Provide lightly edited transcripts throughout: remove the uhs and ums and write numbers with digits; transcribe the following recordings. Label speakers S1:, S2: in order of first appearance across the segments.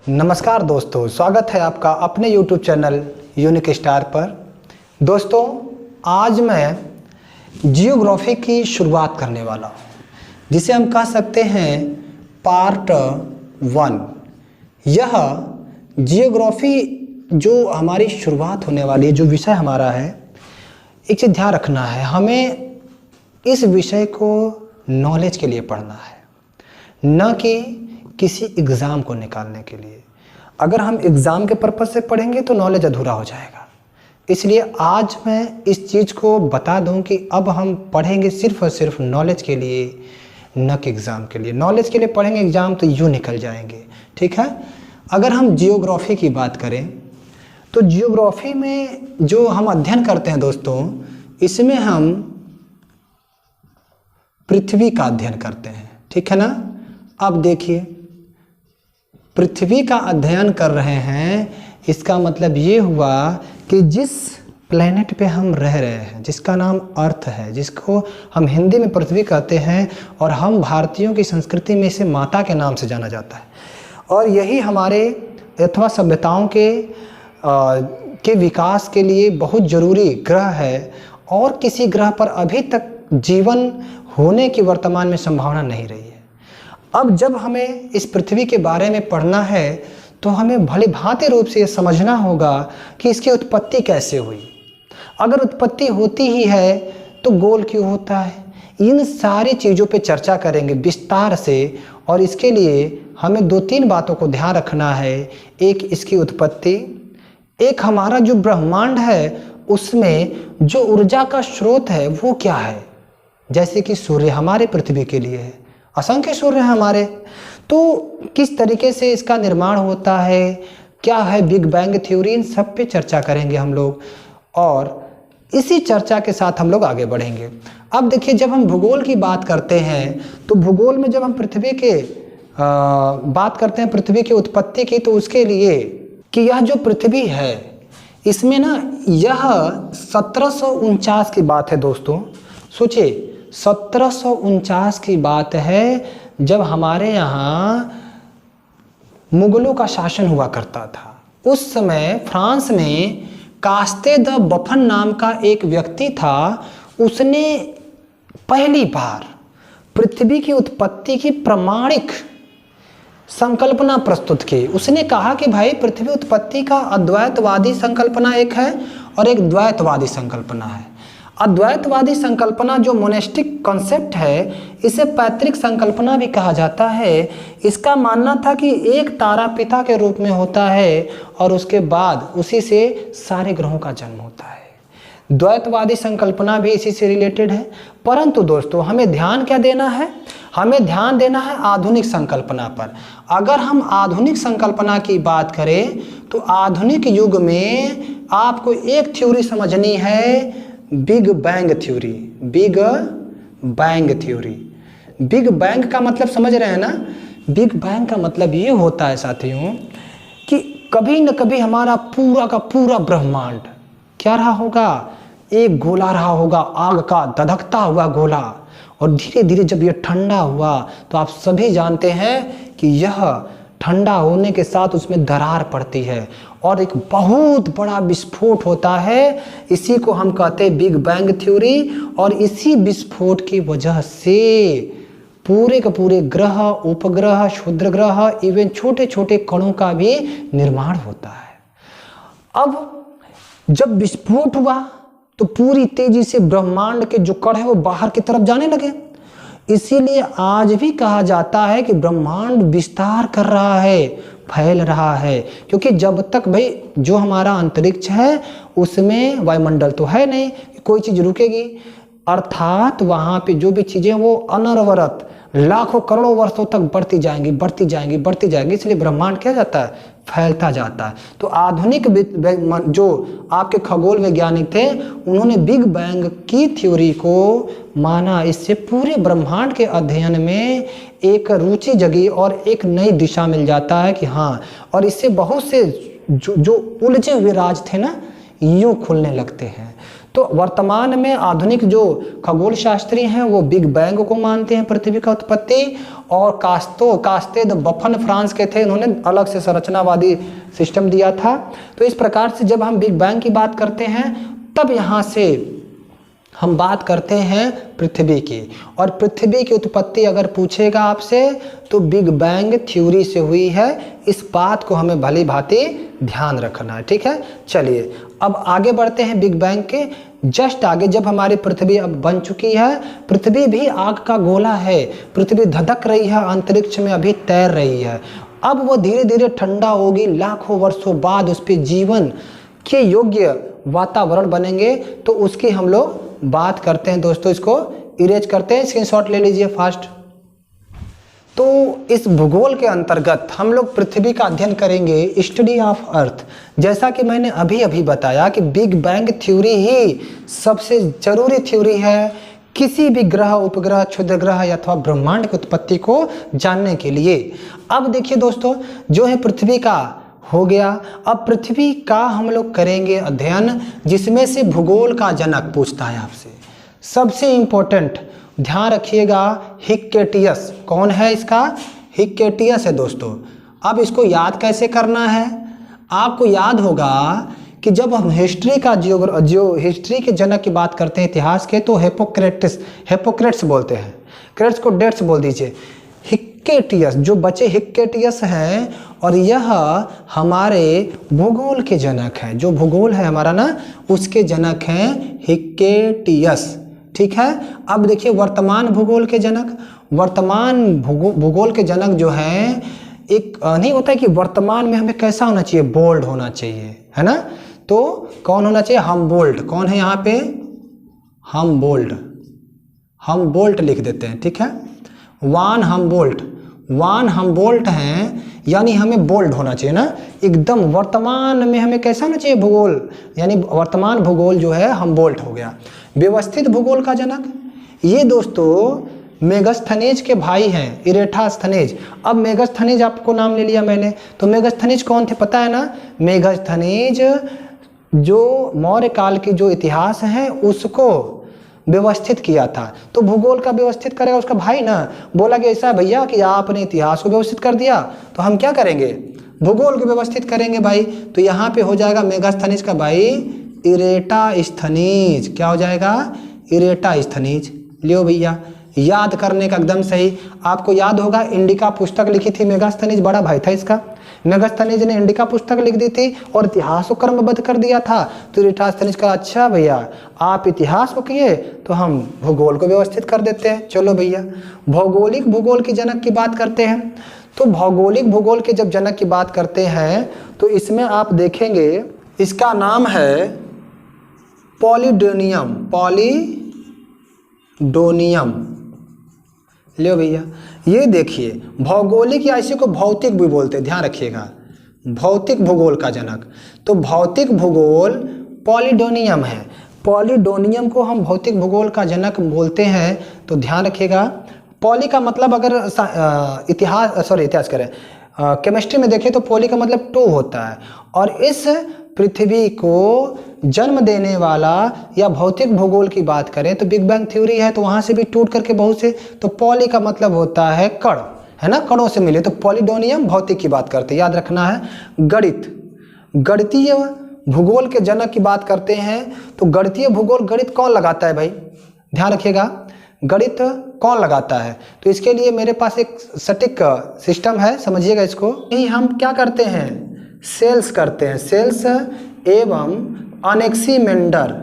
S1: नमस्कार दोस्तों, स्वागत है आपका अपने YouTube चैनल यूनिक स्टार पर। दोस्तों, आज मैं जियोग्राफी की शुरुआत करने वाला हूँ, जिसे हम कह सकते हैं पार्ट 1। यह जियोग्राफी जो हमारी शुरुआत होने वाली है, जो विषय हमारा है, एक चीज़ ध्यान रखना है, हमें इस विषय को नॉलेज के लिए पढ़ना है, न कि किसी एग्ज़ाम को निकालने के लिए। अगर हम एग्ज़ाम के पर्पज़ से पढ़ेंगे तो नॉलेज अधूरा हो जाएगा। इसलिए आज मैं इस चीज़ को बता दूं कि अब हम पढ़ेंगे सिर्फ़ और सिर्फ नॉलेज के लिए, न कि एग्ज़ाम के लिए। नॉलेज के लिए पढ़ेंगे, एग्ज़ाम तो यूँ निकल जाएंगे। ठीक है। अगर हम जियोग्राफी की बात करें तो जियोग्राफी में जो हम अध्ययन करते हैं दोस्तों, इसमें हम पृथ्वी का अध्ययन करते हैं। ठीक है ना। अब देखिए, पृथ्वी का अध्ययन कर रहे हैं, इसका मतलब ये हुआ कि जिस प्लेनेट पे हम रह रहे हैं, जिसका नाम अर्थ है, जिसको हम हिंदी में पृथ्वी कहते हैं और हम भारतीयों की संस्कृति में इसे माता के नाम से जाना जाता है, और यही हमारे अथवा सभ्यताओं के विकास के लिए बहुत ज़रूरी ग्रह है, और किसी ग्रह पर अभी तक जीवन होने की वर्तमान में संभावना नहीं रही है। अब जब हमें इस पृथ्वी के बारे में पढ़ना है तो हमें भली भांति रूप से ये समझना होगा कि इसकी उत्पत्ति कैसे हुई। अगर उत्पत्ति होती ही है तो गोल क्यों होता है, इन सारी चीज़ों पे चर्चा करेंगे विस्तार से। और इसके लिए हमें 2-3 बातों को ध्यान रखना है। एक इसकी उत्पत्ति, एक हमारा जो ब्रह्मांड है उसमें जो ऊर्जा का स्रोत है वो क्या है। जैसे कि सूर्य हमारे पृथ्वी के लिए है, असंख्य सूर्य हैं हमारे, तो किस तरीके से इसका निर्माण होता है, क्या है बिग बैंग थ्योरी, इन सब पे चर्चा करेंगे हम लोग, और इसी चर्चा के साथ हम लोग आगे बढ़ेंगे। अब देखिए, जब हम भूगोल की बात करते हैं तो भूगोल में जब हम पृथ्वी के बात करते हैं, पृथ्वी की उत्पत्ति की, तो उसके लिए कि यह जो पृथ्वी है इसमें ना, यह 1749 की बात है दोस्तों। सोचिए, 1749 की बात है जब हमारे यहाँ मुगलों का शासन हुआ करता था। उस समय फ्रांस में कास्ते द बफन नाम का एक व्यक्ति था। उसने पहली बार पृथ्वी की उत्पत्ति की प्रमाणिक संकल्पना प्रस्तुत की। उसने कहा कि भाई, पृथ्वी उत्पत्ति का अद्वैतवादी संकल्पना एक है और एक द्वैतवादी संकल्पना है। अद्वैतवादी संकल्पना जो मोनेस्टिक कॉन्सेप्ट है, इसे पैतृक संकल्पना भी कहा जाता है। इसका मानना था कि एक तारा पिता के रूप में होता है और उसके बाद उसी से सारे ग्रहों का जन्म होता है। द्वैतवादी संकल्पना भी इसी से रिलेटेड है। परंतु दोस्तों, हमें ध्यान क्या देना है, हमें ध्यान देना है आधुनिक संकल्पना पर। अगर हम आधुनिक संकल्पना की बात करें तो आधुनिक युग में आपको एक थ्योरी समझनी है, big bang theory. Big bang theory, big bang का मतलब समझ रहे हैं ना। बिग बैंग का मतलब ये होता है साथियों कि कभी न कभी हमारा पूरा का पूरा ब्रह्मांड क्या रहा होगा, एक गोला रहा होगा, आग का धधकता हुआ गोला, और धीरे धीरे जब ये ठंडा हुआ तो आप सभी जानते हैं कि यह ठंडा होने के साथ उसमें दरार पड़ती है और एक बहुत बड़ा विस्फोट होता है। इसी को हम कहते हैं बिग बैंग थ्योरी। और इसी विस्फोट की वजह से पूरे के पूरे ग्रह, उपग्रह, क्षुद्र ग्रह, इवन छोटे छोटे कणों का भी निर्माण होता है। अब जब विस्फोट हुआ तो पूरी तेजी से ब्रह्मांड के जो कण है वो बाहर की तरफ जाने लगे। इसीलिए आज भी कहा जाता है कि ब्रह्मांड विस्तार कर रहा है, फैल रहा है, क्योंकि जब तक भाई जो हमारा अंतरिक्ष है उसमें वायुमंडल तो है नहीं, कोई चीज़ रुकेगी। अर्थात वहाँ पे जो भी चीज़ें वो अनवरत लाखों करोड़ों वर्षों तक बढ़ती जाएंगी, बढ़ती जाएंगी, बढ़ती जाएंगी। इसलिए ब्रह्मांड क्या जाता है, फैलता जाता है। तो आधुनिक जो आपके खगोल वैज्ञानिक थे, उन्होंने बिग बैंग की थ्योरी को माना। इससे पूरे ब्रह्मांड के अध्ययन में एक रुचि जगी और एक नई दिशा मिल जाता है कि हाँ, और इससे बहुत से जो उलझे हुए राज थे ना, यूँ खुलने लगते हैं। तो वर्तमान में आधुनिक जो खगोल शास्त्री हैं वो बिग बैंग को मानते हैं पृथ्वी का उत्पत्ति, और कास्ते द बफन फ्रांस के थे, इन्होंने अलग से संरचनावादी सिस्टम दिया था। तो इस प्रकार से जब हम बिग बैंग की बात करते हैं तब यहाँ से हम बात करते हैं पृथ्वी की, और पृथ्वी की उत्पत्ति अगर पूछेगा आपसे तो बिग बैंग थ्योरी से हुई है। इस बात को हमें भली भांति ध्यान रखना है, ठीक है। चलिए अब आगे बढ़ते हैं बिग बैंग के जस्ट आगे। जब हमारी पृथ्वी अब बन चुकी है, पृथ्वी भी आग का गोला है, पृथ्वी धधक रही है, अंतरिक्ष में अभी तैर रही है। अब वो धीरे धीरे ठंडा होगी, लाखों वर्षों बाद उस पर जीवन के योग्य वातावरण बनेंगे। तो उसकी हम लोग बात करते हैं दोस्तों, इसको इरेज करते हैं, स्क्रीनशॉट ले लीजिए फास्ट। तो इस भूगोल के अंतर्गत हम लोग पृथ्वी का अध्ययन करेंगे, स्टडी ऑफ अर्थ। जैसा कि मैंने अभी अभी बताया कि बिग बैंग थ्योरी ही सबसे जरूरी थ्योरी है किसी भी ग्रह, उपग्रह, क्षुद्र ग्रह अथवा ब्रह्मांड की उत्पत्ति को जानने के लिए। अब देखिए दोस्तों, जो है पृथ्वी का हो गया, अब पृथ्वी का हम लोग करेंगे अध्ययन, जिसमें से भूगोल का जनक पूछता है आपसे। सबसे इंपॉर्टेंट ध्यान रखिएगा, हिक्केटियस। कौन है इसका? हिक्केटियस है दोस्तों। अब इसको याद कैसे करना है? आपको याद होगा कि जब हम हिस्ट्री का जो हिस्ट्री के जनक की बात करते हैं इतिहास के, तो हिप्पोक्रेट्स बोलते हैं। क्रेट्स को डेट्स बोल दीजिए। हिक्केटियस जो बचे हिक्केटियस हैं, और यह हमारे भूगोल के जनक हैं। जो भूगोल है हमारा ना, उसके जनक हैं हिक्केटियस, ठीक है। अब देखिए वर्तमान भूगोल के जनक, वर्तमान भूगोल के जनक जो हैं, एक नहीं होता है कि वर्तमान में हमें कैसा होना चाहिए? बोल्ड होना चाहिए, है ना। तो कौन होना चाहिए? हमबोल्ट। कौन है यहाँ पे? हमबोल्ट लिख देते हैं, ठीक है। वान हमबोल्ट हैं, यानी हमें बोल्ड होना चाहिए ना एकदम। वर्तमान में हमें कैसा होना चाहिए? भूगोल, यानी वर्तमान भूगोल जो है हमबोल्ट हो गया। व्यवस्थित भूगोल का जनक ये दोस्तों मेगास्थनीज के भाई हैं, इरेटास्थनीज। अब मेगास्थनीज आपको नाम ले लिया मैंने, तो मेगास्थनीज कौन थे पता है ना? मेगास्थनीज जो मौर्य काल की जो इतिहास है उसको व्यवस्थित किया था। तो भूगोल का व्यवस्थित करेगा उसका भाई ना। बोला कि ऐसा भैया कि आपने इतिहास को व्यवस्थित कर दिया, तो हम क्या करेंगे? भूगोल को व्यवस्थित करेंगे भाई। तो यहाँ पे हो जाएगा मेगास्थनीज का भाई इरेटास्थनीज। क्या हो जाएगा? इरेटास्थनीज। लियो भैया, याद करने का एकदम सही। आपको याद होगा इंडिका पुस्तक लिखी थी मेगास्थनीज, बड़ा भाई था इसका। मेगास्थनीज ने इंडिका पुस्तक लिख दी थी और इतिहास को क्रमबद्ध कर दिया था। तो इरेटास्थनीज का अच्छा भैया आप इतिहास को किए तो हम भूगोल को व्यवस्थित कर देते हैं। चलो भैया भौगोलिक भूगोल की जनक की बात करते हैं। तो भौगोलिक भूगोल के जब जनक की बात करते हैं तो इसमें आप देखेंगे इसका नाम है पॉलीडोनियम। लो भैया, ये देखिए भौगोलिक या इसी को भौतिक भी बोलते हैं, ध्यान रखिएगा। भौतिक भूगोल का जनक, तो भौतिक भूगोल पॉलीडोनियम है। पॉलीडोनियम को हम भौतिक भूगोल का जनक बोलते हैं। तो ध्यान रखिएगा, पॉली का मतलब अगर इतिहास करें केमिस्ट्री में देखें तो पॉली का मतलब 2 होता है। और इस पृथ्वी को जन्म देने वाला या भौतिक भूगोल की बात करें तो बिग बैंग थ्योरी है, तो वहाँ से भी टूट करके बहुत से, तो पॉली का मतलब होता है कण, है ना, कणों से मिले। तो पॉलीडोनियम भौतिक की बात करते हैं, याद रखना है। गणितीय भूगोल के जनक की बात करते हैं तो गणितीय भूगोल, गणित कौन लगाता है भाई? ध्यान रखिएगा, गणित कौन लगाता है? तो इसके लिए मेरे पास एक सटीक सिस्टम है, समझिएगा इसको। यही हम क्या करते हैं? सेल्स करते हैं, सेल्स एवं अनेक्सीमेंडर।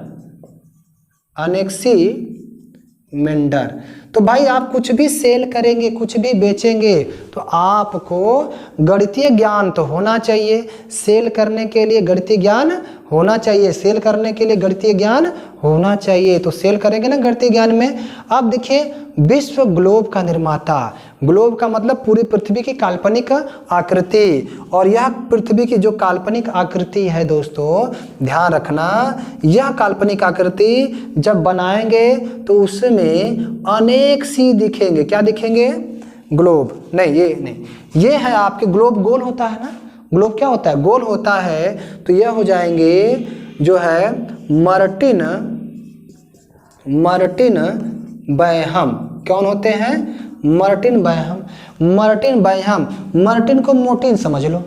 S1: तो भाई आप कुछ भी सेल करेंगे, कुछ भी बेचेंगे, तो आपको गणितीय ज्ञान तो होना चाहिए। सेल करने के लिए गणितीय ज्ञान होना चाहिए, सेल करने के लिए गणितीय ज्ञान होना चाहिए। तो सेल करेंगे ना गणितीय ज्ञान में। अब देखिए विश्व ग्लोब का निर्माता, ग्लोब का मतलब पूरी पृथ्वी की काल्पनिक आकृति, और यह पृथ्वी की जो काल्पनिक आकृति है दोस्तों, ध्यान रखना, यह काल्पनिक आकृति जब बनाएंगे तो उसमें अनेक सी दिखेंगे। क्या दिखेंगे? ग्लोब नहीं, ये नहीं, ये है आपके ग्लोब गोल होता है ना। ग्लोब क्या होता है? गोल होता है। तो यह हो जाएंगे जो है मार्टिन मार्टिन बैहम। कौन होते हैं? मार्टिन बैहम। मार्टिन बैहम, मार्टिन को मोटिन समझ लो।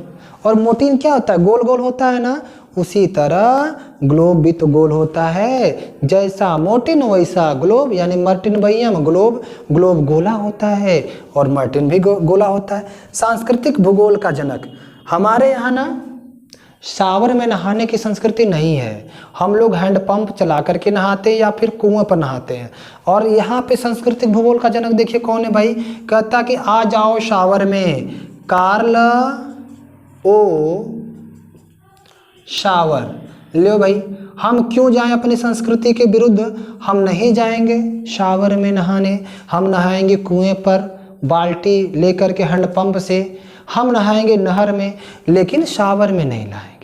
S1: और मोटिन क्या होता है? गोल गोल होता है ना। उसी तरह ग्लोब भी तो गोल होता है, जैसा मोटिन वैसा ग्लोब, यानी मार्टिन बैहम ग्लोब, ग्लोब गोला होता है और मार्टिन भी गोला होता है। सांस्कृतिक भूगोल का जनक, हमारे यहाँ ना शावर में नहाने की संस्कृति नहीं है। हम लोग हैंडपंप चला करके नहाते हैं या फिर कुआं पर नहाते हैं। और यहाँ पे सांस्कृतिक भूगोल का जनक देखिए कौन है भाई? कहता कि आ जाओ शावर में, कार्ल ओ शावर। लो भाई, हम क्यों जाएं अपनी संस्कृति के विरुद्ध? हम नहीं जाएंगे शावर में नहाने, हम नहाएंगे कुएं पर बाल्टी लेकर के हैंडपंप से, हम नहाएंगे नहर में, लेकिन शावर में नहीं नहाएंगे।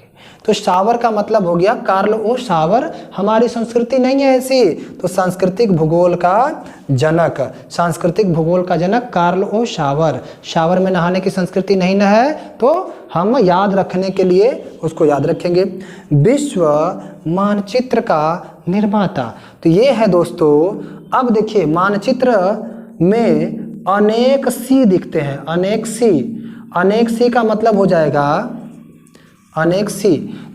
S1: तो शावर का मतलब हो गया कार्ल ओ शावर, हमारी संस्कृति नहीं है ऐसी। तो सांस्कृतिक भूगोल का जनक, सांस्कृतिक भूगोल का जनक कार्ल ओ शावर। शावर में नहाने की संस्कृति नहीं ना है, तो हम याद रखने के लिए उसको याद रखेंगे। विश्व मानचित्र का निर्माता, तो ये है दोस्तों। अब देखिए मानचित्र में अनेक सी दिखते हैं, अनेक सी। अनेक सी का मतलब हो जाएगा अनेक सी,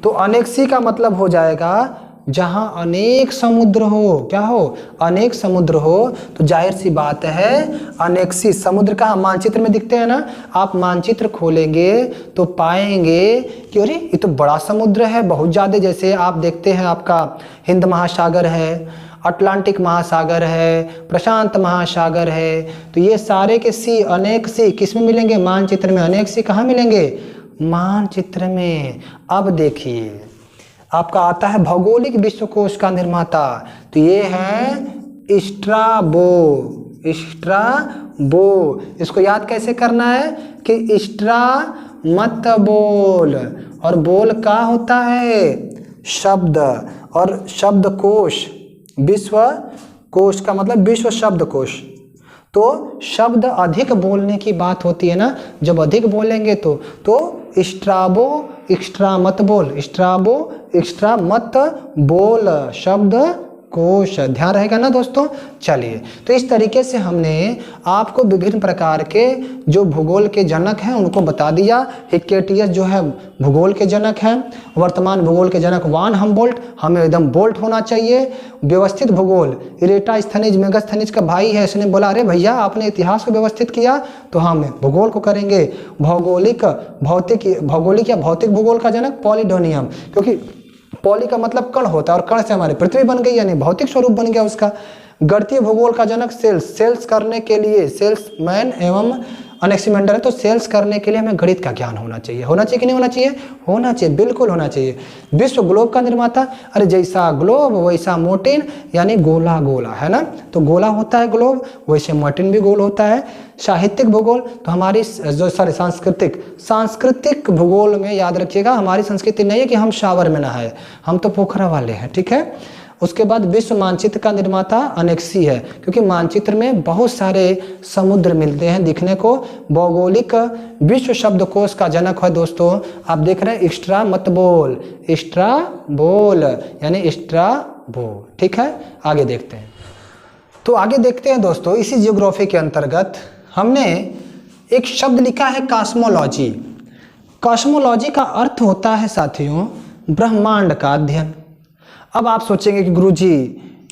S1: तो अनेक सी का मतलब हो जाएगा जहां अनेक समुद्र हो। क्या हो? अनेक समुद्र हो। तो जाहिर सी बात है अनेक सी समुद्र का मानचित्र में दिखते हैं ना। आप मानचित्र खोलेंगे तो पाएंगे कि अरे ये तो बड़ा समुद्र है, बहुत ज़्यादा। जैसे आप देखते हैं आपका हिंद महासागर है, अटलांटिक महासागर है, प्रशांत महासागर है। तो ये सारे के सी, अनेक सी किस में मिलेंगे? मानचित्र में। अनेक सी कहाँ मिलेंगे? मानचित्र में। अब देखिए आपका आता है भौगोलिक विश्वकोश का निर्माता, तो ये है स्ट्राबो। स्ट्राबो, इसको याद कैसे करना है कि स्ट्रा मत बोल, और बोल का होता है शब्द, और शब्दकोश, विश्व कोश का मतलब विश्व शब्दकोश। तो शब्द अधिक बोलने की बात होती है ना, जब अधिक बोलेंगे तो स्ट्राबो एक्स्ट्रा मत बोल, स्ट्राबो एक्स्ट्रा मत बोल शब्द कोश। ध्यान रहेगा ना दोस्तों। चलिए, तो इस तरीके से हमने आपको विभिन्न प्रकार के जो भूगोल के जनक हैं उनको बता दिया। हिक्केटियस जो है भूगोल के जनक हैं, वर्तमान भूगोल के जनक वान हमबोल्ट, हमें एकदम बोल्ट होना चाहिए। व्यवस्थित भूगोल, इरेटास्थनीज मेगास्थनीज का भाई है, इसने बोला अरे भैया आपने इतिहास को व्यवस्थित किया तो हम भूगोल को करेंगे। भौगोलिक या भौतिक भूगोल का जनक पॉलीडोनियम, क्योंकि पॉली का मतलब कण होता है और कण से हमारी पृथ्वी बन गई, यानी भौतिक स्वरूप बन गया उसका। गणितीय भूगोल का जनक सेल्स, सेल्स करने के लिए, सेल्समैन एवं अनेक्सिमेंडर है, तो सेल्स करने के लिए हमें गणित का ज्ञान होना चाहिए। होना चाहिए कि नहीं होना चाहिए? होना चाहिए, बिल्कुल होना चाहिए। विश्व ग्लोब का निर्माता, अरे जैसा ग्लोब वैसा मोटिन, यानी गोला गोला है ना, तो गोला होता है ग्लोब, वैसे मोटिन भी गोल होता है। साहित्यिक भूगोल, तो हमारी जो सांस्कृतिक भूगोल में याद रखिएगा, हमारी संस्कृति नहीं है कि हम शावर में नहाए, हम तो पोखरा वाले हैं, ठीक है। उसके बाद विश्व मानचित्र का निर्माता अनेक्सी है, क्योंकि मानचित्र में बहुत सारे समुद्र मिलते हैं दिखने को। भौगोलिक विश्व शब्दकोश का जनक है दोस्तों, आप देख रहे हैं एक्स्ट्रा मत बोल, एक्स्ट्रा बोल यानी एक्स्ट्रा बोल, ठीक है। आगे देखते हैं, तो आगे देखते हैं दोस्तों, इसी जियोग्राफी के अंतर्गत हमने एक शब्द लिखा है कॉस्मोलॉजी। कॉस्मोलॉजी का अर्थ होता है साथियों ब्रह्मांड का अध्ययन। अब आप सोचेंगे कि गुरुजी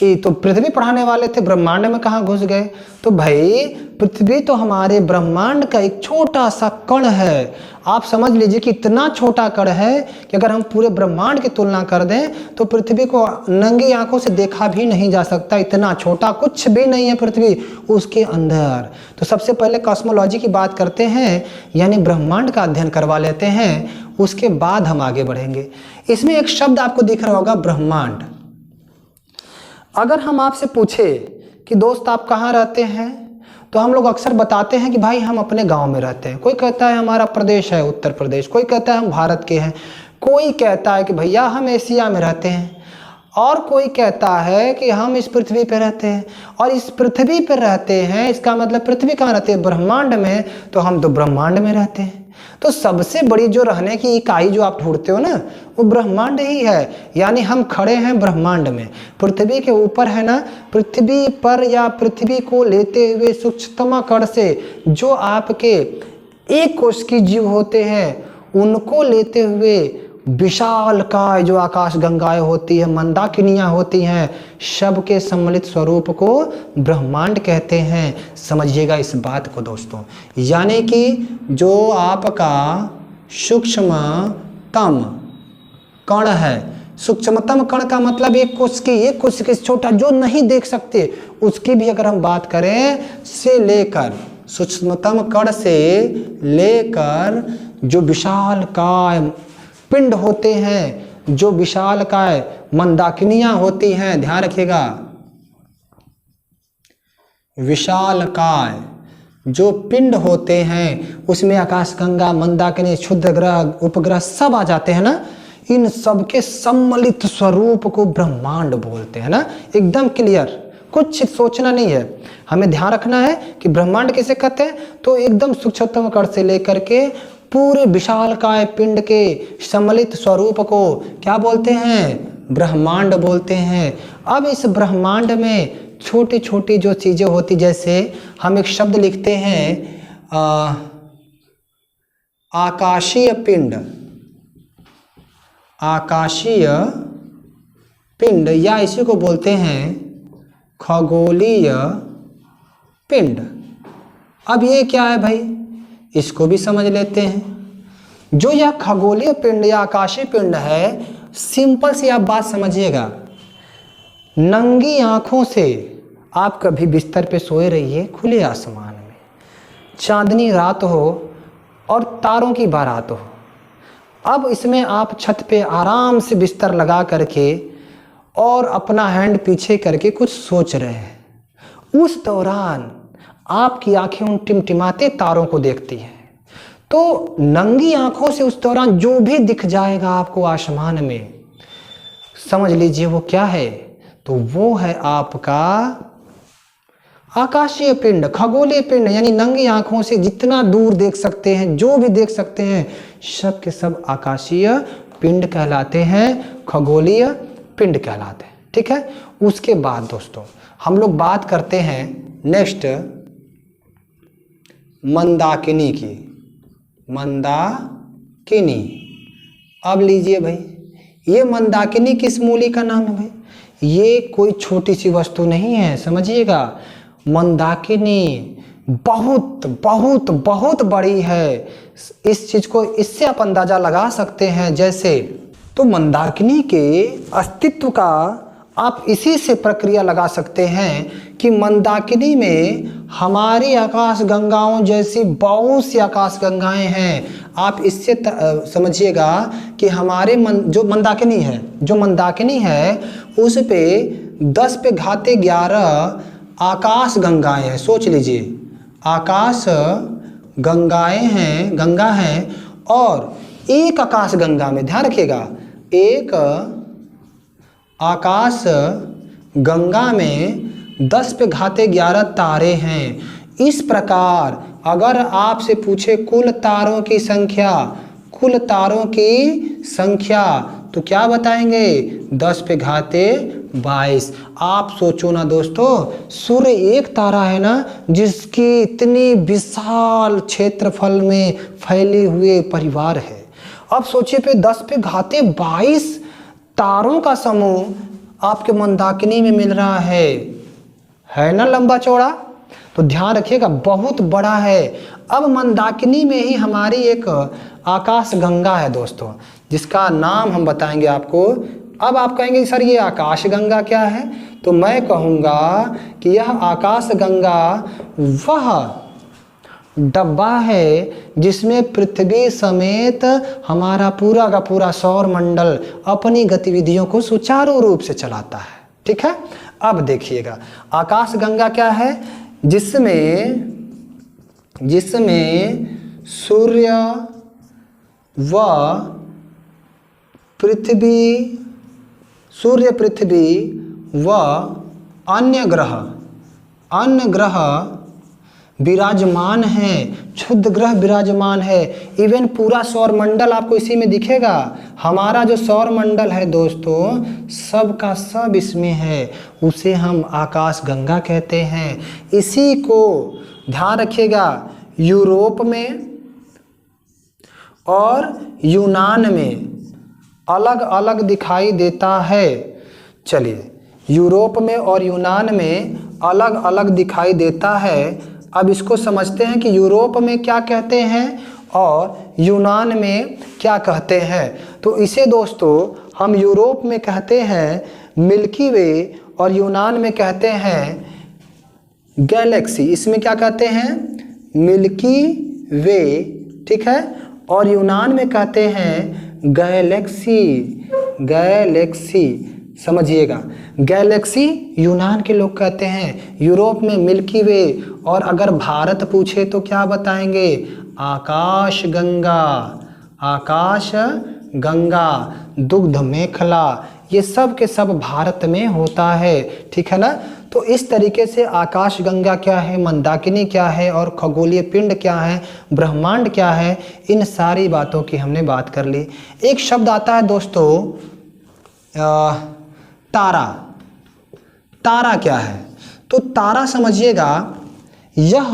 S1: ये तो पृथ्वी पढ़ाने वाले थे, ब्रह्मांड में कहाँ घुस गए? तो भाई पृथ्वी तो हमारे ब्रह्मांड का एक छोटा सा कण है। आप समझ लीजिए कि इतना छोटा कण है कि अगर हम पूरे ब्रह्मांड की तुलना कर दें तो पृथ्वी को नंगी आंखों से देखा भी नहीं जा सकता, इतना छोटा कुछ भी नहीं है पृथ्वी उसके अंदर। तो सबसे पहले कॉस्मोलॉजी की बात करते हैं, यानी ब्रह्मांड का अध्ययन करवा लेते हैं, उसके बाद हम आगे बढ़ेंगे। इसमें एक शब्द आपको दिख रहा होगा ब्रह्मांड। अगर हम आपसे पूछे कि दोस्त आप कहाँ रहते हैं, तो हम लोग अक्सर बताते हैं कि भाई हम अपने गांव में रहते हैं। कोई कहता है हमारा प्रदेश है उत्तर प्रदेश, कोई कहता है हम भारत के हैं, कोई कहता है कि भैया हम एशिया में रहते हैं। और कोई कहता है कि हम इस पृथ्वी पर रहते हैं, और इस पृथ्वी पर रहते हैं इसका मतलब पृथ्वी कहाँ रहती है? ब्रह्मांड में। तो हम तो ब्रह्मांड में रहते हैं। तो सबसे बड़ी जो रहने की इकाई जो आप ढूंढते हो ना, वो ब्रह्मांड ही है। यानी हम खड़े हैं ब्रह्मांड में, पृथ्वी के ऊपर है ना। पृथ्वी पर या पृथ्वी को लेते हुए सूक्ष्मतम कण से जो आपके एक कोश की जीव होते हैं, उनको लेते हुए विशाल काय जो आकाश गंगाएं होती है, मंदाकिनियां होती हैं, सबके सम्मिलित स्वरूप को ब्रह्मांड कहते हैं। समझिएगा इस बात को दोस्तों। यानी कि जो आपका सूक्ष्मतम कण है, सूक्ष्मतम कण का मतलब एक कोश की छोटा जो नहीं देख सकते, उसकी भी अगर हम बात करें से लेकर, सूक्ष्मतम कण से लेकर जो विशाल काय पिंड होते हैं, जो विशाल काय मंदाकिनियां होती हैं, ध्यान रखिएगा, विशाल काय जो पिंड होते हैं उसमें आकाश गंगा, मंदाकिनी, क्षुद्र ग्रह, उपग्रह सब आ जाते हैं ना। इन सब के सम्मिलित स्वरूप को ब्रह्मांड बोलते हैं ना। एकदम क्लियर, कुछ सोचना नहीं है, हमें ध्यान रखना है कि ब्रह्मांड किसे कहते हैं। तो एकदम सूक्ष्मतम कण से लेकर के पूरे विशालकाय पिंड के सम्मिलित स्वरूप को क्या बोलते हैं? ब्रह्मांड बोलते हैं। अब इस ब्रह्मांड में छोटी छोटी जो चीजें होती, जैसे हम एक शब्द लिखते हैं आकाशीय पिंड, आकाशीय पिंड, या इसी को बोलते हैं खगोलीय पिंड। अब ये क्या है भाई, इसको भी समझ लेते हैं। जो यह खगोलीय पिंड या आकाशीय पिंड है, सिंपल सी आप बात समझिएगा। नंगी आंखों से आप कभी बिस्तर पे सोए रहिए खुले आसमान में, चांदनी रात हो और तारों की बारात हो। अब इसमें आप छत पे आराम से बिस्तर लगा करके और अपना हैंड पीछे करके कुछ सोच रहे हैं। उस दौरान आपकी आंखें उन टिमटिमाते तारों को देखती हैं। तो नंगी आंखों से उस दौरान जो भी दिख जाएगा आपको आसमान में, समझ लीजिए वो क्या है? तो वो है आपका आकाशीय पिंड, खगोलीय पिंड। यानी नंगी आंखों से जितना दूर देख सकते हैं, जो भी देख सकते हैं, सब के सब आकाशीय पिंड कहलाते हैं, खगोलीय पिंड कहलाते हैं। ठीक है। उसके बाद दोस्तों हम लोग बात करते हैं नेक्स्ट मंदाकिनी की। मंदाकिनी, अब लीजिए भाई, ये मंदाकिनी किस मूली का नाम है भाई? ये कोई छोटी सी वस्तु नहीं है, समझिएगा। मंदाकिनी बहुत बहुत बहुत बड़ी है। इस चीज को इससे आप अंदाजा लगा सकते हैं। जैसे तो मंदाकिनी के अस्तित्व का आप इसी से प्रक्रिया लगा सकते हैं कि मंदाकिनी में हमारी आकाश गंगाओं जैसी बहुत सी आकाश गंगाएं हैं। आप इससे समझिएगा कि हमारे जो मंदाकिनी है उस पे 10 पे घाते 11 आकाश गंगाएं हैं। सोच लीजिए, आकाश गंगाएं हैं, गंगा हैं, और एक आकाश गंगा में, ध्यान रखिएगा, एक आकाश गंगा में 10 पे घाते 11 तारे हैं। इस प्रकार अगर आपसे पूछे कुल तारों की संख्या तो क्या बताएंगे? 10 पे घाते 22। आप सोचो ना दोस्तों, सूर्य एक तारा है ना जिसकी इतनी विशाल क्षेत्रफल में फैले हुए परिवार है। अब सोचिए पे 10 पे घाते 22 तारों का समूह आपके मंदाकिनी में मिल रहा है ना लंबा चौड़ा? तो ध्यान रखिएगा, बहुत बड़ा है। अब मंदाकिनी में ही हमारी एक आकाश गंगा है दोस्तों, जिसका नाम हम बताएंगे आपको। अब आप कहेंगे सर ये आकाश गंगा क्या है? तो मैं कहूँगा कि यह आकाश गंगा वह डब्बा है जिसमें पृथ्वी समेत हमारा पूरा का पूरा सौर मंडल अपनी गतिविधियों को सुचारू रूप से चलाता है। ठीक है। अब देखिएगा, आकाश गंगा क्या है? जिसमें सूर्य व पृथ्वी सूर्य, पृथ्वी व अन्य ग्रह विराजमान हैं, क्षुद्र ग्रह विराजमान है। इवन पूरा सौर मंडल आपको इसी में दिखेगा। हमारा जो सौर मंडल है दोस्तों, सब का सब इसमें है, उसे हम आकाश गंगा कहते हैं। इसी को ध्यान रखिएगा, यूरोप में और यूनान में अलग अलग दिखाई देता है। चलिए, यूरोप में और यूनान में अलग अलग दिखाई देता है। अब इसको समझते हैं कि यूरोप में क्या कहते हैं और यूनान में क्या कहते हैं। तो इसे दोस्तों हम यूरोप में कहते हैं मिल्की वे और यूनान में कहते हैं गैलेक्सी। इसमें क्या कहते हैं? मिल्की वे, ठीक है, और यूनान में कहते हैं गैलेक्सी। समझिएगा, गैलेक्सी यूनान के लोग कहते हैं, यूरोप में मिल्की वे, और अगर भारत पूछे तो क्या बताएंगे? आकाश गंगा, दुग्ध मेखला, ये सब के सब भारत में होता है, ठीक है ना। तो इस तरीके से आकाश गंगा क्या है, मंदाकिनी क्या है, और खगोलीय पिंड क्या है, ब्रह्मांड क्या है, इन सारी बातों की हमने बात कर ली। एक शब्द आता है दोस्तों तारा क्या है? तो तारा समझिएगा, यह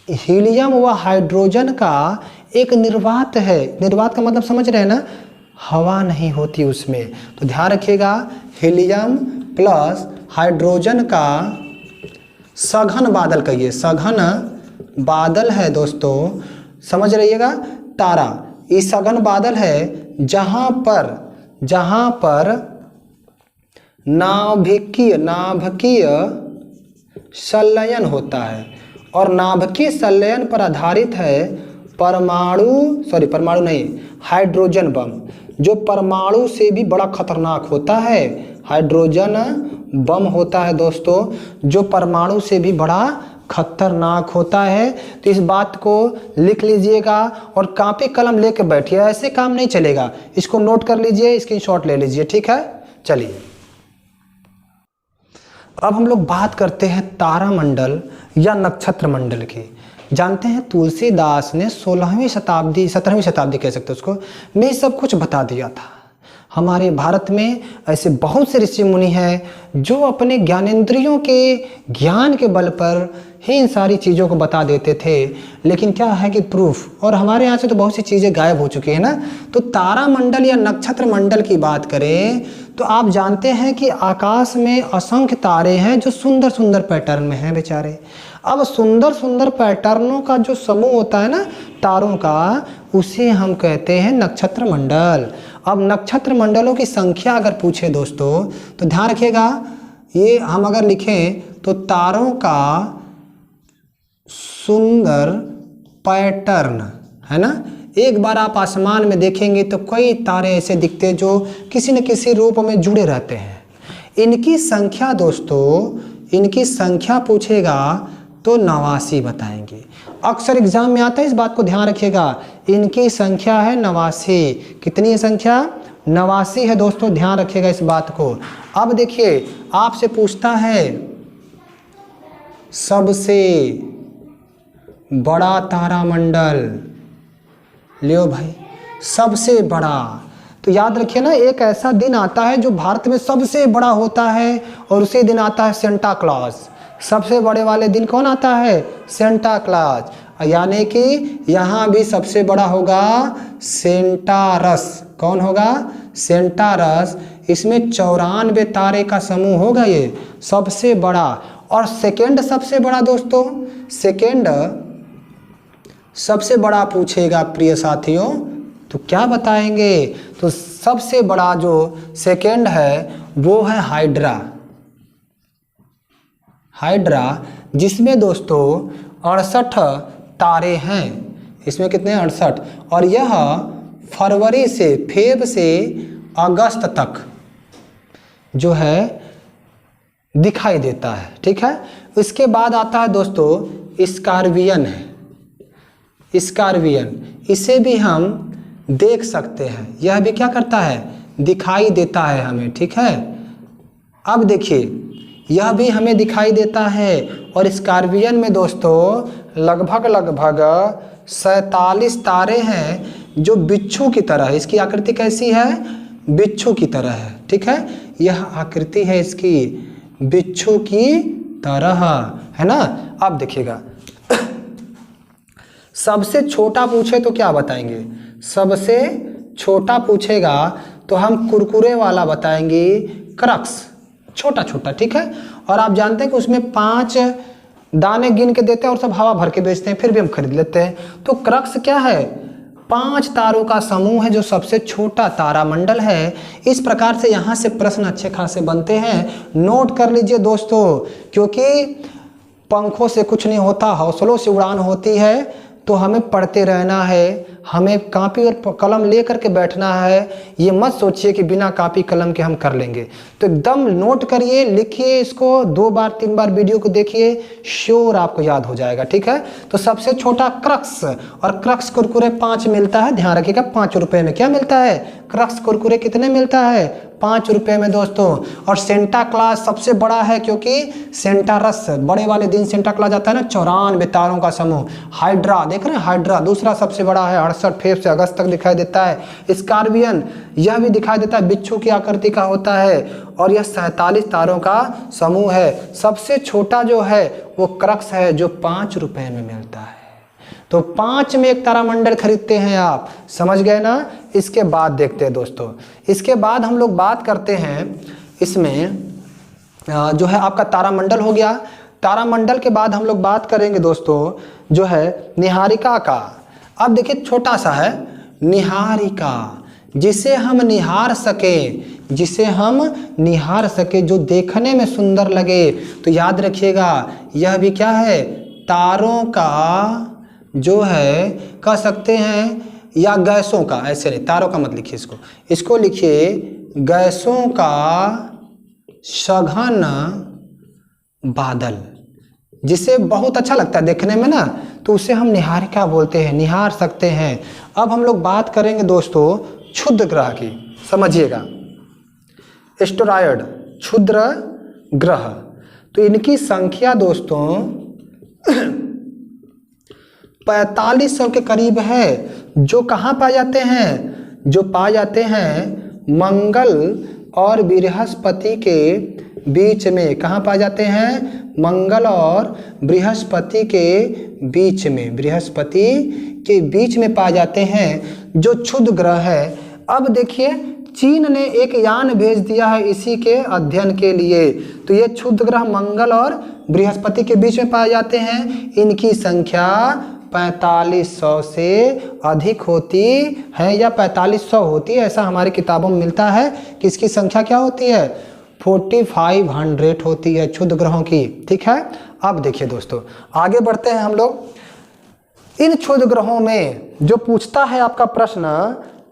S1: हीलियम व हाइड्रोजन का एक निर्वात है। निर्वात का मतलब समझ रहे हैं ना, हवा नहीं होती उसमें। तो ध्यान रखिएगा, हीलियम प्लस हाइड्रोजन का सघन बादल, कहिए सघन बादल है दोस्तों, समझ रहिएगा। तारा ये सघन बादल है जहां पर नाभिकीय संलयन होता है, और नाभिकीय संलयन पर आधारित है परमाणु नहीं, हाइड्रोजन बम, जो परमाणु से भी बड़ा खतरनाक होता है। हाइड्रोजन बम होता है दोस्तों, जो परमाणु से भी बड़ा खतरनाक होता है। तो इस बात को लिख लीजिएगा और कॉपी कलम लेके बैठिए, ऐसे काम नहीं चलेगा। इसको नोट कर लीजिए, स्क्रीनशॉट ले लीजिए, ठीक है। चलिए, अब हम लोग बात करते हैं तारामंडल या नक्षत्र मंडल की। जानते हैं तुलसीदास ने 17वीं शताब्दी कह सकते हैं उसको, में सब कुछ बता दिया था। हमारे भारत में ऐसे बहुत से ऋषि मुनि हैं जो अपने ज्ञानेंद्रियों के ज्ञान के बल पर ही इन सारी चीज़ों को बता देते थे। लेकिन क्या है कि प्रूफ, और हमारे यहाँ से तो बहुत सी चीज़ें गायब हो चुकी हैं ना। तो तारामंडल या नक्षत्र मंडल की बात करें तो आप जानते हैं कि आकाश में असंख्य तारे हैं जो सुंदर सुंदर पैटर्न में हैं बेचारे। अब सुंदर सुंदर पैटर्नों का जो समूह होता है ना तारों का, उसे हम कहते हैं नक्षत्र मंडल। अब नक्षत्र मंडलों की संख्या अगर पूछे दोस्तों तो ध्यान रखिएगा, ये हम अगर लिखें तो तारों का सुंदर पैटर्न है ना। एक बार आप आसमान में देखेंगे तो कई तारे ऐसे दिखते हैं जो किसी न किसी रूप में जुड़े रहते हैं। इनकी संख्या दोस्तों, इनकी संख्या पूछेगा तो 89 बताएंगे। अक्सर एग्जाम में आता है, इस बात को ध्यान रखिएगा। इनकी संख्या है 89। कितनी है संख्या? 89 है दोस्तों, ध्यान रखिएगा इस बात को। अब देखिए, आपसे पूछता है सबसे बड़ा तारामंडल, लियो भाई, सबसे बड़ा। तो याद रखिए ना, एक ऐसा दिन आता है जो भारत में सबसे बड़ा होता है, और उसी दिन आता है सेंटा क्लॉज। सबसे बड़े वाले दिन कौन आता है? Santa Claus. यानी कि यहाँ भी सबसे बड़ा होगा सेंटारस। कौन होगा? सेंटारस। इसमें 94 तारे का समूह होगा ये सबसे बड़ा। और सेकेंड सबसे बड़ा दोस्तों, सेकेंड सबसे बड़ा पूछेगा प्रिय साथियों, तो क्या बताएंगे? तो सबसे बड़ा जो सेकेंड है वो है हाइड्रा। जिसमें दोस्तों 68 तारे हैं। इसमें कितने? 68। और यह फरवरी से फेब से अगस्त तक जो है दिखाई देता है, ठीक है। इसके बाद आता है दोस्तों स्कॉर्पियन है। स्कॉर्पियन, इसे भी हम देख सकते हैं। यह भी क्या करता है? दिखाई देता है हमें, ठीक है। अब देखिए यह भी हमें दिखाई देता है और स्कॉर्पियन में दोस्तों लगभग 47 तारे हैं जो बिच्छू की तरह है। इसकी आकृति कैसी है? बिच्छू की तरह है, ठीक है। यह आकृति है इसकी बिच्छू की तरह, है ना। अब देखिएगा सबसे छोटा पूछे तो क्या बताएंगे? सबसे छोटा पूछेगा तो हम कुरकुरे वाला बताएंगे, क्रक्स, छोटा छोटा, ठीक है। और आप जानते हैं कि उसमें 5 दाने गिन के देते हैं और सब हवा भर के बेचते हैं, फिर भी हम खरीद लेते हैं। तो क्रक्स क्या है? 5 तारों का समूह है जो सबसे छोटा तारामंडल है। इस प्रकार से यहाँ से प्रश्न अच्छे खासे बनते हैं, नोट कर लीजिए दोस्तों, क्योंकि पंखों से कुछ नहीं होता, हौसलों से उड़ान होती है। तो हमें पढ़ते रहना है, हमें कापी और कलम ले करके बैठना है। ये मत सोचिए कि बिना कापी कलम के हम कर लेंगे। तो एकदम नोट करिए, लिखिए इसको, 2 बार 3 बार वीडियो को देखिए, श्योर आपको याद हो जाएगा, ठीक है। तो सबसे छोटा क्रक्स, और क्रक्स कुरकुरे 5 मिलता है, ध्यान रखिएगा 5 रुपये में। क्या मिलता है? क्रक्स कुरकुरे कितने मिलता है? 5 रुपये में दोस्तों। और सेंटा क्लास सबसे बड़ा है, क्योंकि सेंटा रस बड़े वाले दिन सेंटा क्लास आता है ना, 94 तारों का समूह। हाइड्रा देख रहे हैं, हाइड्रा दूसरा सबसे बड़ा है, 68 फेब से अगस्त तक दिखाई देता है। स्कॉर्पियन यह भी दिखाई देता है, बिच्छू की आकृति का होता है, और यह 47 तारों का समूह है। सबसे छोटा जो है वो क्रक्स है जो 5 रुपये में मिलता है। तो 5 में एक तारामंडल खरीदते हैं आप, समझ गए ना। इसके बाद देखते हैं दोस्तों, इसके बाद हम लोग बात करते हैं इसमें जो है आपका तारामंडल हो गया। तारामंडल के बाद हम लोग बात करेंगे दोस्तों जो है निहारिका का। अब देखिए छोटा सा है निहारिका, जिसे हम निहार सके, जिसे हम निहार सके, जो देखने में सुंदर लगे। तो याद रखिएगा यह भी क्या है? तारों का जो है कह सकते हैं, या गैसों का, ऐसे नहीं, तारों का मत लिखिए इसको, इसको लिखिए गैसों का सघन बादल, जिसे बहुत अच्छा लगता है देखने में ना, तो उसे हम निहारिका बोलते हैं, निहार सकते हैं। अब हम लोग बात करेंगे दोस्तों क्षुद्र ग्रह की, समझिएगा, एस्टेरॉयड, क्षुद्र ग्रह। तो इनकी संख्या दोस्तों 4500 के करीब है, जो कहाँ पाए जाते हैं? जो पाए जाते हैं मंगल और बृहस्पति के बीच में। कहाँ पाए जाते हैं? मंगल और बृहस्पति के बीच में, बृहस्पति के बीच में पाए जाते हैं, जो क्षुद्र ग्रह है। अब देखिए चीन ने एक यान भेज दिया है इसी के अध्ययन के लिए। तो ये क्षुद्र ग्रह मंगल और बृहस्पति के बीच में पाए जाते हैं। इनकी संख्या 4500 से अधिक होती है, या 4500 होती है, ऐसा हमारी किताबों में मिलता है कि इसकी संख्या क्या होती है? 4500 होती है क्षुद्र ग्रहों की, ठीक है। अब देखिए दोस्तों आगे बढ़ते हैं हम लोग। इन क्षुद्र ग्रहों में जो पूछता है आपका प्रश्न,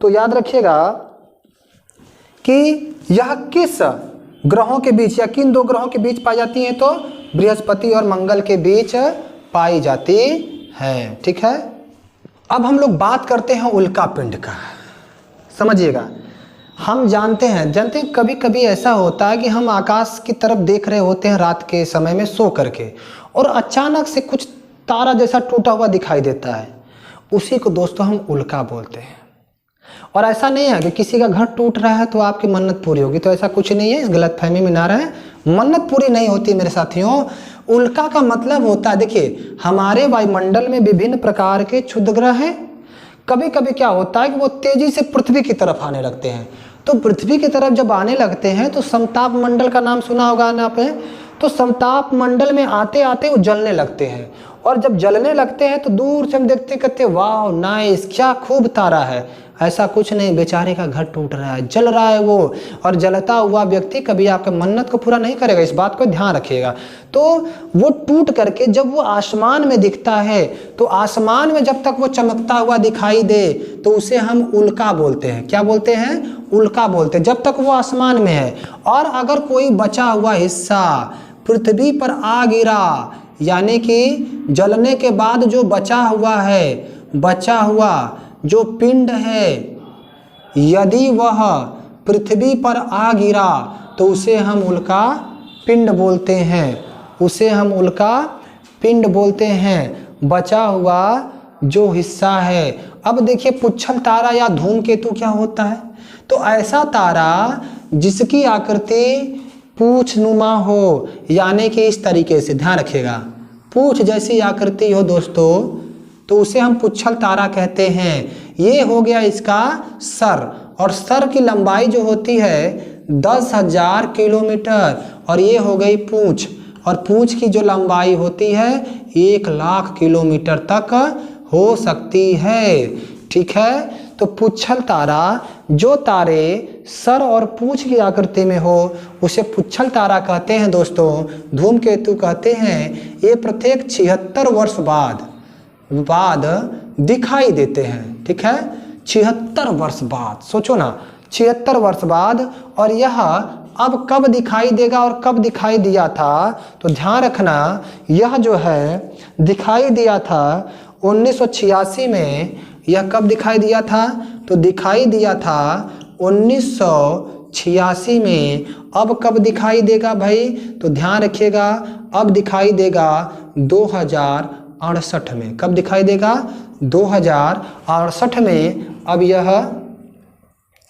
S1: तो याद रखिएगा कि यह किस ग्रहों के बीच या किन 2 ग्रहों के बीच पाई जाती हैं? तो बृहस्पति और मंगल के बीच पाई जाती है, ठीक है। अब हम लोग बात करते हैं उल्का पिंड का, समझिएगा। हम जानते हैं कभी कभी ऐसा होता है कि हम आकाश की तरफ देख रहे होते हैं रात के समय में सो करके, और अचानक से कुछ तारा जैसा टूटा हुआ दिखाई देता है, उसी को दोस्तों हम उल्का बोलते हैं। और ऐसा नहीं है कि किसी का घर टूट रहा है तो आपकी मन्नत पूरी होगी, तो ऐसा कुछ नहीं है, इस गलतफहमी में ना रहे, मन्नत पूरी नहीं होती मेरे साथियों। उल्का का मतलब होता है, देखिए हमारे वायुमंडल में विभिन्न प्रकार के क्षुद्र ग्रह हैं। कभी कभी क्या होता है कि वो तेजी से पृथ्वी की तरफ आने लगते हैं। तो पृथ्वी की तरफ जब आने लगते हैं तो समताप मंडल का नाम सुना होगा ना आपने। तो समताप मंडल में आते आते वो जलने लगते हैं, और जब जलने लगते हैं तो दूर से हम देखते कहते वाह नाइस, क्या खूब तारा है। ऐसा कुछ नहीं, बेचारे का घर टूट रहा है, जल रहा है वो, और जलता हुआ व्यक्ति कभी आपके मन्नत को पूरा नहीं करेगा, इस बात को ध्यान रखिएगा। तो वो टूट करके जब वो आसमान में दिखता है, तो आसमान में जब तक वो चमकता हुआ दिखाई दे तो उसे हम उल्का बोलते हैं। क्या बोलते हैं? उल्का बोलते हैं, जब तक वो आसमान में है। और अगर कोई बचा हुआ हिस्सा पृथ्वी पर आ गिरा, यानी कि जलने के बाद जो बचा हुआ है, बचा हुआ जो पिंड है, यदि वह पृथ्वी पर आ गिरा तो उसे हम उल्का पिंड बोलते हैं, उसे हम उल्का पिंड बोलते हैं, बचा हुआ जो हिस्सा है। अब देखिए पुच्छल तारा या धूमकेतु क्या होता है, तो ऐसा तारा जिसकी आकृति पूछनुमा हो, यानी कि इस तरीके से, ध्यान रखिएगा, पूछ जैसी आकृति हो दोस्तों, तो उसे हम पुच्छल तारा कहते हैं। ये हो गया इसका सर, और सर की लंबाई जो होती है 10,000 किलोमीटर, और ये हो गई पूंछ, और पूंछ की जो लंबाई होती है 1,00,000 किलोमीटर तक हो सकती है। ठीक है, तो पुच्छल तारा, जो तारे सर और पूंछ की आकृति में हो उसे पुच्छल तारा कहते हैं दोस्तों। धूमकेतु कहते हैं ये प्रत्येक 76 वर्ष बाद दिखाई देते हैं। ठीक है, 76 वर्ष बाद, सोचो ना, 76 वर्ष बाद। और यह अब कब दिखाई देगा और कब दिखाई दिया था, तो ध्यान रखना, यह जो है दिखाई दिया था 1986 में। यह कब दिखाई दिया था, तो दिखाई दिया था 1986 में। अब कब दिखाई देगा भाई, तो ध्यान रखिएगा, अब दिखाई देगा 2068 में। कब दिखाई देगा, 2068 में अब यह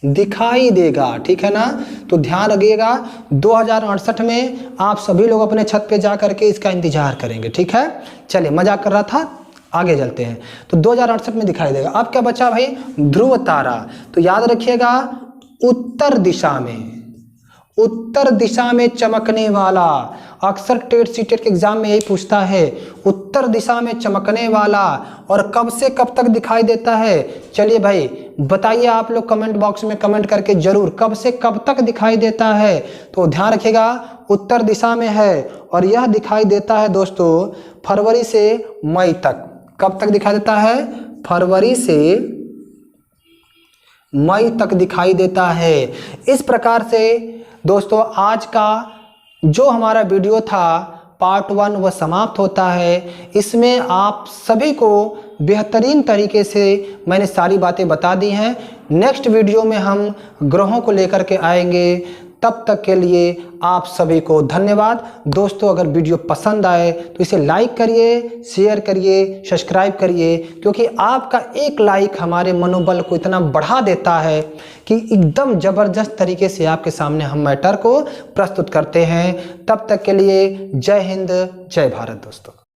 S1: दिखाई देगा। ठीक है ना, तो ध्यान रखिएगा 2068 में आप सभी लोग अपने छत पे जा करके इसका इंतजार करेंगे। ठीक है, चलिए मजाक कर रहा था, आगे चलते हैं। तो 2068 में दिखाई देगा। अब क्या बचा भाई, ध्रुव तारा। तो याद रखिएगा उत्तर दिशा में, उत्तर दिशा में चमकने वाला, अक्सर टेट सीटेट के एग्जाम में यही पूछता है, उत्तर दिशा में चमकने वाला, और कब से कब तक दिखाई देता है। चलिए भाई बताइए आप लोग कमेंट बॉक्स में कमेंट करके जरूर, कब से कब तक दिखाई देता है। तो ध्यान रखिएगा उत्तर दिशा में है, और यह दिखाई देता है दोस्तों फरवरी से मई तक। कब तक दिखाई देता है, फरवरी से मई तक दिखाई देता है। इस प्रकार से दोस्तों आज का जो हमारा वीडियो था पार्ट 1 वह समाप्त होता है। इसमें आप सभी को बेहतरीन तरीके से मैंने सारी बातें बता दी हैं। नेक्स्ट वीडियो में हम ग्रहों को लेकर के आएंगे। तब तक के लिए आप सभी को धन्यवाद। दोस्तों अगर वीडियो पसंद आए तो इसे लाइक करिए, शेयर करिए, सब्सक्राइब करिए, क्योंकि आपका एक लाइक हमारे मनोबल को इतना बढ़ा देता है कि एकदम ज़बरदस्त तरीके से आपके सामने हम मैटर को प्रस्तुत करते हैं। तब तक के लिए जय हिंद, जय भारत दोस्तों।